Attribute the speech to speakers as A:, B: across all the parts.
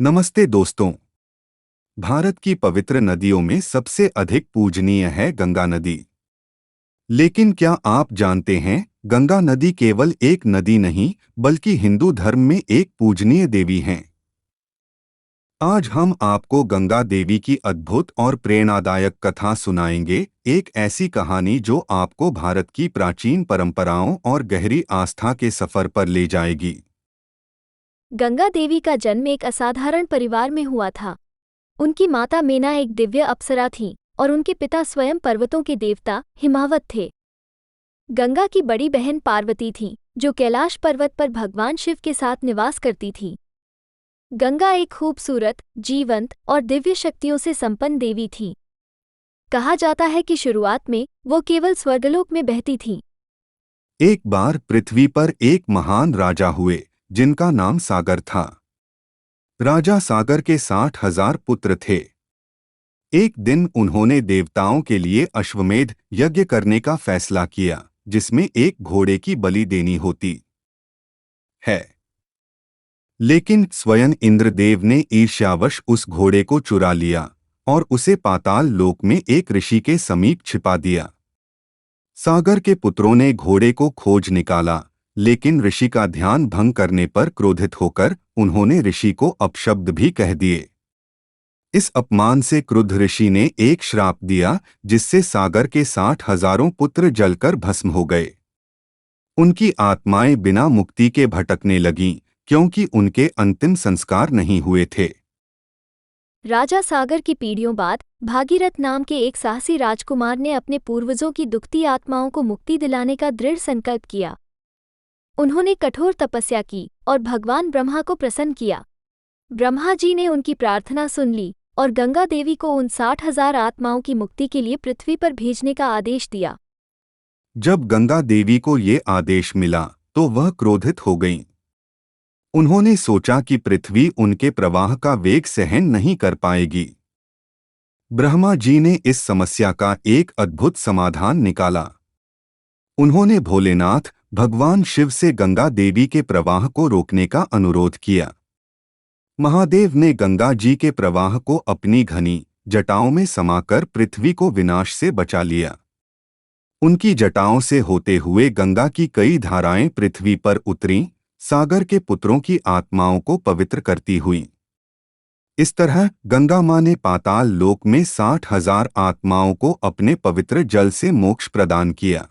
A: नमस्ते दोस्तों। भारत की पवित्र नदियों में सबसे अधिक पूजनीय है गंगा नदी। लेकिन क्या आप जानते हैं, गंगा नदी केवल एक नदी नहीं बल्कि हिंदू धर्म में एक पूजनीय देवी हैं। आज हम आपको गंगा देवी की अद्भुत और प्रेरणादायक कथा सुनाएंगे, एक ऐसी कहानी जो आपको भारत की प्राचीन परंपराओं और गहरी आस्था के सफर पर ले जाएगी।
B: गंगा देवी का जन्म एक असाधारण परिवार में हुआ था। उनकी माता मेना एक दिव्य अप्सरा थीं और उनके पिता स्वयं पर्वतों के देवता हिमावत थे। गंगा की बड़ी बहन पार्वती थी, जो कैलाश पर्वत पर भगवान शिव के साथ निवास करती थी। गंगा एक खूबसूरत, जीवंत और दिव्य शक्तियों से संपन्न देवी थी। कहा जाता है कि शुरुआत में वो केवल स्वर्गलोक में बहती थीं।
A: एक बार पृथ्वी पर एक महान राजा हुए, जिनका नाम सागर था। राजा सागर के 60,000 पुत्र थे। एक दिन उन्होंने देवताओं के लिए अश्वमेध यज्ञ करने का फैसला किया, जिसमें एक घोड़े की बलि देनी होती है। लेकिन स्वयं इंद्रदेव ने ईर्ष्यावश उस घोड़े को चुरा लिया और उसे पाताल लोक में एक ऋषि के समीप छिपा दिया। सागर के पुत्रों ने घोड़े को खोज निकाला, लेकिन ऋषि का ध्यान भंग करने पर क्रोधित होकर उन्होंने ऋषि को अपशब्द भी कह दिए। इस अपमान से क्रुद्ध ऋषि ने एक श्राप दिया, जिससे सागर के 60,000 पुत्र जलकर भस्म हो गए। उनकी आत्माएं बिना मुक्ति के भटकने लगीं, क्योंकि उनके अंतिम संस्कार नहीं हुए थे।
B: राजा सागर की पीढ़ियों बाद भागीरथ नाम के एक साहसी राजकुमार ने अपने पूर्वजों की दुखती आत्माओं को मुक्ति दिलाने का दृढ़ संकल्प किया। उन्होंने कठोर तपस्या की और भगवान ब्रह्मा को प्रसन्न किया। ब्रह्मा जी ने उनकी प्रार्थना सुन ली और गंगा देवी को उन 60,000 आत्माओं की मुक्ति के लिए पृथ्वी पर भेजने का आदेश दिया।
A: जब गंगा देवी को ये आदेश मिला तो वह क्रोधित हो गईं। उन्होंने सोचा कि पृथ्वी उनके प्रवाह का वेग सहन नहीं कर पाएगी। ब्रह्मा जी ने इस समस्या का एक अद्भुत समाधान निकाला। उन्होंने भोलेनाथ भगवान शिव से गंगा देवी के प्रवाह को रोकने का अनुरोध किया। महादेव ने गंगा जी के प्रवाह को अपनी घनी जटाओं में समाकर पृथ्वी को विनाश से बचा लिया। उनकी जटाओं से होते हुए गंगा की कई धाराएं पृथ्वी पर उतरीं, सागर के पुत्रों की आत्माओं को पवित्र करती हुईं। इस तरह गंगा मां ने पाताल लोक में 60,000 आत्माओं को अपने पवित्र जल से मोक्ष प्रदान किया।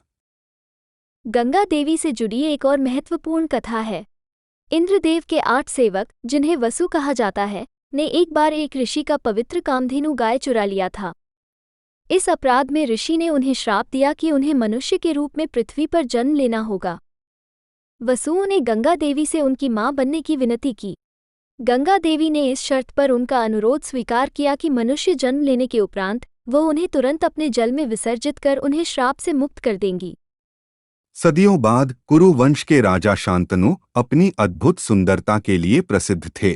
B: गंगा देवी से जुड़ी एक और महत्वपूर्ण कथा है। इंद्रदेव के 8 सेवक, जिन्हें वसु कहा जाता है, ने एक बार एक ऋषि का पवित्र कामधेनु गाय चुरा लिया था। इस अपराध में ऋषि ने उन्हें श्राप दिया कि उन्हें मनुष्य के रूप में पृथ्वी पर जन्म लेना होगा। वसुओं ने गंगा देवी से उनकी मां बनने की विनती की। गंगा देवी ने इस शर्त पर उनका अनुरोध स्वीकार किया कि मनुष्य जन्म लेने के उपरांत वो उन्हें तुरंत अपने जल में विसर्जित कर उन्हें श्राप से मुक्त कर देंगी।
A: सदियों बाद कुरु वंश के राजा शांतनु अपनी अद्भुत सुंदरता के लिए प्रसिद्ध थे।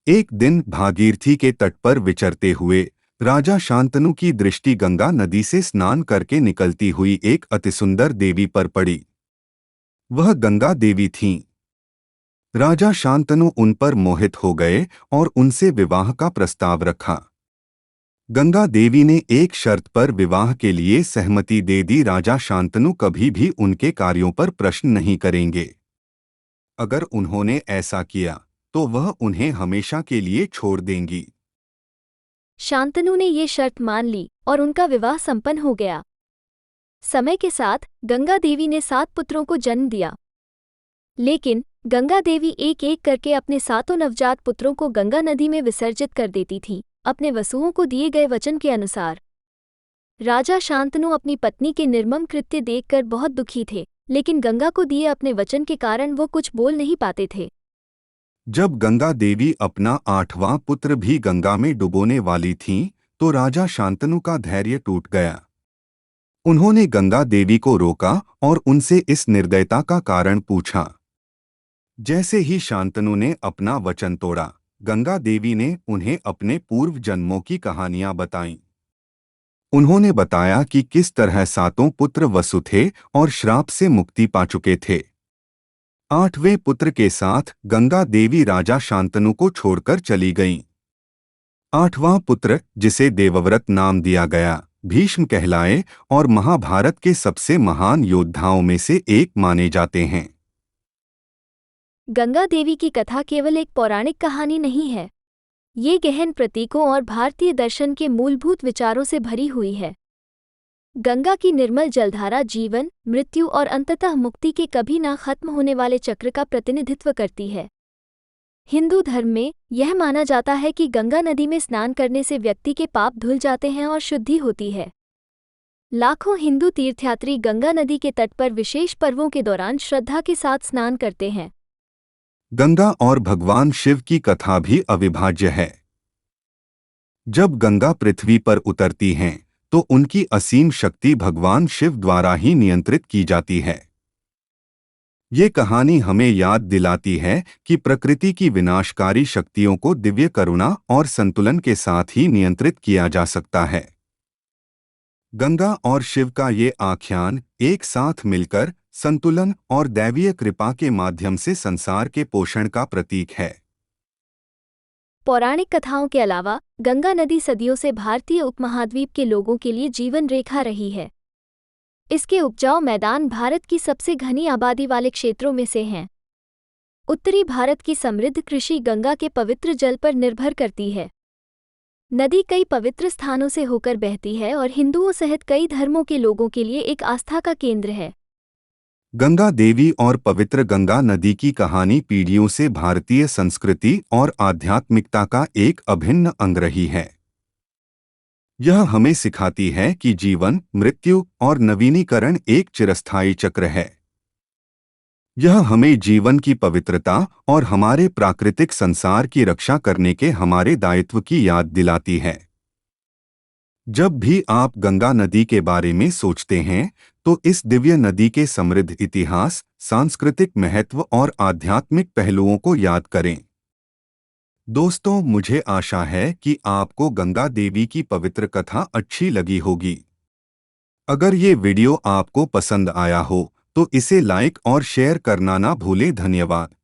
A: एक दिन भागीरथी के तट पर विचरते हुए राजा शांतनु की दृष्टि गंगा नदी से स्नान करके निकलती हुई एक अतिसुंदर देवी पर पड़ी। वह गंगा देवी थीं। राजा शांतनु उन पर मोहित हो गए और उनसे विवाह का प्रस्ताव रखा। गंगा देवी ने एक शर्त पर विवाह के लिए सहमति दे दी। राजा शांतनु कभी भी उनके कार्यों पर प्रश्न नहीं करेंगे। अगर उन्होंने ऐसा किया तो वह उन्हें हमेशा के लिए छोड़ देंगी।
B: शांतनु ने ये शर्त मान ली और उनका विवाह संपन्न हो गया। समय के साथ गंगा देवी ने 7 पुत्रों को जन्म दिया। लेकिन गंगा देवी एक एक करके अपने 7 नवजात पुत्रों को गंगा नदी में विसर्जित कर देती थी, अपने वसुओं को दिए गए वचन के अनुसार। राजा शांतनु अपनी पत्नी के निर्मम कृत्य देखकर बहुत दुखी थे, लेकिन गंगा को दिए अपने वचन के कारण वो कुछ बोल नहीं पाते थे।
A: जब गंगा देवी अपना 8वां पुत्र भी गंगा में डुबोने वाली थीं, तो राजा शांतनु का धैर्य टूट गया। उन्होंने गंगा देवी को रोका और उनसे इस निर्दयता का कारण पूछा। जैसे ही शांतनु ने अपना वचन तोड़ा, गंगा देवी ने उन्हें अपने पूर्व जन्मों की कहानियां बताईं। उन्होंने बताया कि किस तरह 7 पुत्र वसु थे और श्राप से मुक्ति पा चुके थे। 8वें पुत्र के साथ गंगा देवी राजा शांतनु को छोड़कर चली गईं। 8वां पुत्र, जिसे देवव्रत नाम दिया गया, भीष्म कहलाए और महाभारत के सबसे महान योद्धाओं में से एक माने जाते हैं।
B: गंगा देवी की कथा केवल एक पौराणिक कहानी नहीं है। ये गहन प्रतीकों और भारतीय दर्शन के मूलभूत विचारों से भरी हुई है। गंगा की निर्मल जलधारा जीवन, मृत्यु और अंततः मुक्ति के कभी ना खत्म होने वाले चक्र का प्रतिनिधित्व करती है। हिंदू धर्म में यह माना जाता है कि गंगा नदी में स्नान करने से व्यक्ति के पाप धुल जाते हैं और शुद्धि होती है। लाखों हिंदू तीर्थयात्री गंगा नदी के तट पर विशेष पर्वों के दौरान श्रद्धा के साथ स्नान करते हैं।
A: गंगा और भगवान शिव की कथा भी अविभाज्य है। जब गंगा पृथ्वी पर उतरती हैं, तो उनकी असीम शक्ति भगवान शिव द्वारा ही नियंत्रित की जाती है। ये कहानी हमें याद दिलाती है कि प्रकृति की विनाशकारी शक्तियों को दिव्य करुणा और संतुलन के साथ ही नियंत्रित किया जा सकता है। गंगा और शिव का ये आख्यान एक साथ मिलकर संतुलन और दैवीय कृपा के माध्यम से संसार के पोषण का प्रतीक है।
B: पौराणिक कथाओं के अलावा गंगा नदी सदियों से भारतीय उपमहाद्वीप के लोगों के लिए जीवन रेखा रही है। इसके उपजाऊ मैदान भारत की सबसे घनी आबादी वाले क्षेत्रों में से हैं। उत्तरी भारत की समृद्ध कृषि गंगा के पवित्र जल पर निर्भर करती है। नदी कई पवित्र स्थानों से होकर बहती है और हिंदुओं सहित कई धर्मों के लोगों के लिए एक आस्था का केंद्र है।
A: गंगा देवी और पवित्र गंगा नदी की कहानी पीढ़ियों से भारतीय संस्कृति और आध्यात्मिकता का एक अभिन्न अंग रही है। यह हमें सिखाती है कि जीवन, मृत्यु और नवीनीकरण एक चिरस्थायी चक्र है। यह हमें जीवन की पवित्रता और हमारे प्राकृतिक संसार की रक्षा करने के हमारे दायित्व की याद दिलाती है। जब भी आप गंगा नदी के बारे में सोचते हैं, तो इस दिव्य नदी के समृद्ध इतिहास, सांस्कृतिक महत्व और आध्यात्मिक पहलुओं को याद करें। दोस्तों, मुझे आशा है कि आपको गंगा देवी की पवित्र कथा अच्छी लगी होगी। अगर ये वीडियो आपको पसंद आया हो, तो इसे लाइक और शेयर करना ना भूलें। धन्यवाद।